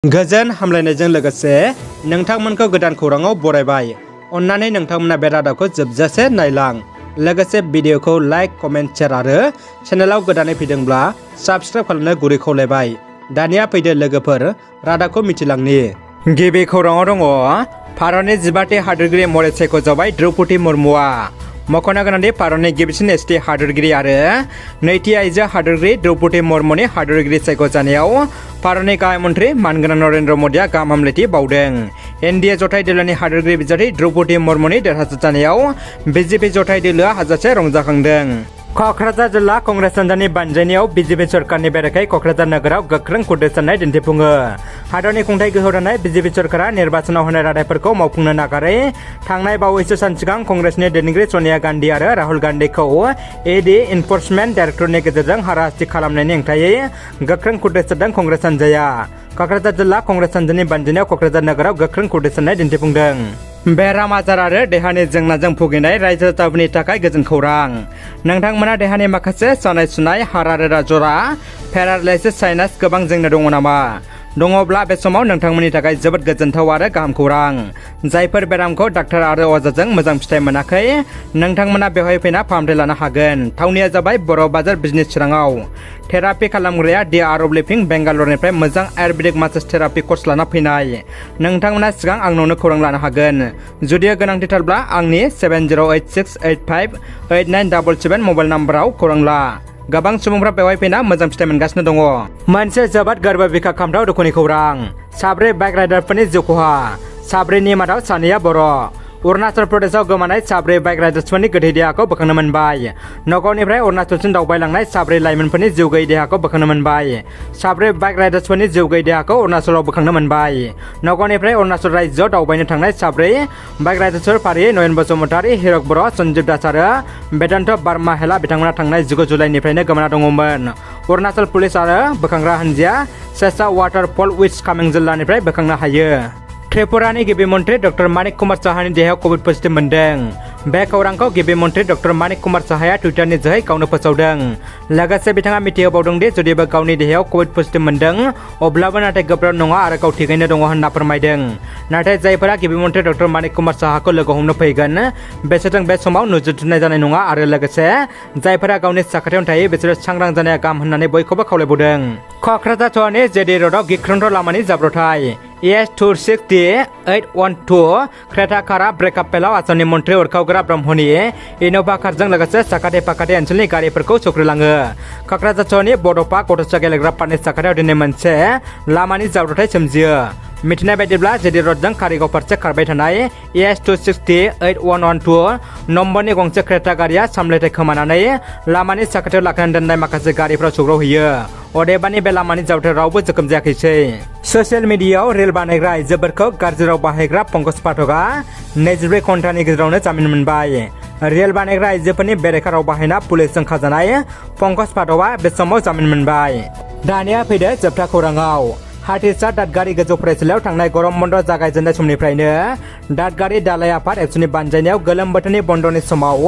गोजोन हामलायनायजों लोगोसे नोंथांमोनखौ गोदान खौराङाव बरायबाय। अन्नानै नोंथांमोना बे रादाबखौ जोबजासे नायलां। लोगोसे भिडिअखौ लाइक, कमेन्ट, शेयार आरो चेनेलाव गोदानै फैदोंब्ला साबस्क्राइब खालामनो गुरै खावलायबाय। दानिया फैदो लोगोफोर रादाबखौ मिथिलांनि। गिबि खौराङाव दङ भारतनि 15थि हादोरगिरि महरै सायख'जाबाय द्रौपदी मुर्मुआ। मख'नो गोनांदि भारतनि गिबिसिन एसटि हादोरगिरि आरो नैथि आइजो हादोरगिरि द्रौपदी मुर्मुनि हादोरगिरि सायख'जानायाव भारतनि गाहाय मन्त्रि मानगोनां नरेन्द्र मदिया गाहाम हामलायथि बावदों। एनडिए जथाय दोलोनि हादोरगिरि बिजाथि द्रौपदी मुर्मुनि देरहासार जानायाव बिजेपि जथाय दोलोआ हाजासे रंजाखांदों। क'क्राझार जिल्ला कंग्रेस हान्जानि बानजायनायाव बिजेपि सरकारनि बेरेखायै क'क्राझार नोगोराव गोख्रों खुद्रिसारनाय दिन्थिफुङो। हादरनि खुंथाय गोहोआव थानाय बिजेपि सरकारा निर्बाचनाव होनाय रादायफोरखौ मावफुंनो नागारै थांनाय बावैसो सान सिगां कंग्रेसनि दैदेनगिरि सनिया गान्धी आरो राहुल गान्धीखौ ईडी इनफर्समेन्ट डाइरेक्टरेटनि गेजेरजों हाराहास्ति खालामनायनि हेंथायै गोख्रों खुद्रिसारदों कंग्रेस हान्जाया। क'क्राझार जिल्ला कंग्रेस हान्जानि बानजायनायाव क'क्राझार नोगोराव गोख्रों खुद्रिसारनाय दिन्थिफुंदों। बेराम आजार आरो देहानि जेंनाजों भुगिनाय रायजो राजाफोरनि थाखाय गोजोन खौरां। नोंथांमोना देहानि माखासे सानाय सुनाय, हारा रोदा जरा, पेरालाइसिस, साइनास गोबां जेंना दङ नामा? दङब्ला बे समाव नोंथांमोननि थाखाय जोबोद गोजोनथाव आरो गाहाम खौरां। जायफोर बेरामखौ डाक्टार आरो अजाजों मोजां फिथाइ मोनाखै, नोंथांमोना बेवहाय फैना फाहामथाय लानो हागोन। थावनिया जाबाय बर' बाजार बिजनेस चिराङाव। थेरापि खालामग्राया दि आर्ट अफ लिभिं बेंगालरनिफ्राय मोजां आयुर्वेदिक मासाज थेरापि कर्स लाना फैनाय। नोंथांमोना सिगां आंनावनो खौरां लानो हागोन। जुदि गोनांथिथारब्ला आंनि 7086858977 मबाइल नाम्बाराव खौरां ला। गोबां सुबुंफ्रा बेवहाय फैना मोजां फिथाइ मोनगासिनो दङ। मोनसे जोबोद गोरबो बिखा खामथाव दुखुनि खौरां। 4 बाइक राइडारफोरनि जिउ खहा। 4नि मादाव 2आ बर'। अरुणाचल प्रदेशआव गोमानाय 4 बाइक राइडार्सफोरनि गोथै देहाखौ बोखांनो मोनबाय। नगावनिफ्राय अरुणाचलसिम दावबायलांनाय 4 लाइमोनफोरनि जिउ गैयै देहाखौ बोखांनो मोनबाय। 4 बाइक राइडार्सफोरनि जिउ गैयै देहाखौ अरुणाचलाव बोखांनो मोनबाय। नगावनिफ्राय अरुणाचल रायजोआव दावबायनो थांनाय 4 बाइक राइडार्सफोर फारियै नयन बसुमतारी, हिरक बर', सन्जीब दास आरो बेदान्त बार्मा हेला बिथांमोना थांनाय 19 जुलाइनिफ्रायनो गोमाना दङमोन। अरुणाचल पुलिस आरो बोखांग्रा हानजाया सेसा वाटारफल वेस्ट कामें जिल्लानिफ्राय बोखांनो हायो। त्रिपुरानि गिबि मन्त्रि डक्टर मानिक कुमार साहानि देहायाव कभिड पजिटिभ मोनदों। बे खौरांखौ गिबि मन्त्रि डक्टर मानिक कुमार साहाया टुइटारनि जोहै गावनो फोसावदों। लोगोसे बिथाङा मिथिहोबावदों दि जुदिबो गावनि देहायाव कभिड पजिटिभ मोनदों, अब्लाबो नाथाय गोब्राब नङा आरो गाव थिगैनो दङ होनना फोरमायदों। नाथाय जायफोरा गिबि मन्त्रि डक्टर मानिक कुमार साहाखौ लोगो हमनो फैगोन, बिसोरजों बे समाव नोजोरथुनाय जानाय नङा आरो लोगोसे जायफोरा गावनि साखाथियाव थायो बिसोरो सांग्रां जानाया गाहाम होननानै बयखौबो खावलायबावदों। क'क्राझार सहरनि जेडि र'डआव गिख्रंथाव लामानि जाब्रबथाय। ES26812 क्रेटा कारा ब्रेकआप पेलाव आसामनि मन्त्रि उरखावग्रा ब्रह्मनि इन'भा कारजों लोगोसे साखाथि फाखाथि ओनसोलनि गारिफोरखौ सुख्रिलाङो। क'क्राझार सहरनि बड'फा गथ'सा गेलेग्रा पार्कनि साखाथियाव दिनै मोनसे लामानि जाब्रबथाय सोमजियो। मिथिनाय बायदिब्ला जेडि र'डजों कारिगाव फारसे खारबाय थानाय ES26812 नम्बरनि गंसे क्रेटा गारिया सामलायथाय खोमानानै लामानि साखाथियाव लाखिनानै दोननाय माखासे गारिफोराव सौग्रावहैयो। अदेबानि बे लामानि जाब्रबथायाव रावबो जोखोम जायाखैसै। ससियेल मिडियायाव रेल बानायग्रा आइजोफोरखौ गाज्रि राव बाहायग्रा पंकज पाठकआ 24 घन्टानि गेजेरावनो जामिन मोनबाय। रेल बानायग्रा आइजोफोरनि बेरेखा राव बाहायना पुलिसजों खाजानाय पंकज पाठकआ बे समाव जामिन मोनबाय। दानिया फैदो जोबथा खौराङाव। हाथिसा दादगारि गोजौ फरायसालियाव थांनाय गरम बन्द जागायजेननाय समनिफ्रायनो दादगारि दालाइ आफाद एबसुनि बानजायनायाव गोलोम बोथोरनि बन्दनि समाव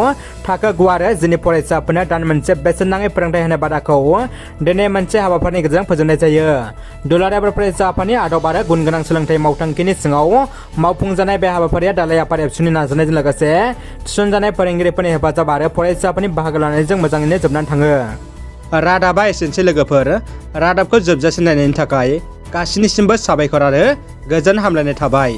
थाखो 9 आरो 10नि फरायसाफोरनो दान मोनसे बेसेन नाङै फोरोंथाय होनाय बादाखौ दिनै मोनसे हाबाफारिनि गेजेरजों फोजोबनाय जायो। दुलाराय बर' फरायसा आफादनि आदब आरो गुन गोनां सोलोंथाइ मावथांखिनि सिङाव मावफुंजानाय बे हाबाफारिया दालाइ आफाद एबसुनि नाजानायजों लोगोसे थिसनजानाय फोरोंगिरिफोरनि हेफाजाब आरो फरायसाफोरनि बाहागो लानायजों मोजाङैनो जोबनानै थाङो। रादाबा एसेनोसै लोगोफोर। रादाबखौ जोबजासिम नायनायनि थाखाय गासिनिसिमबो साबायखर आरो गोजोन हामलायनाय थाबाय।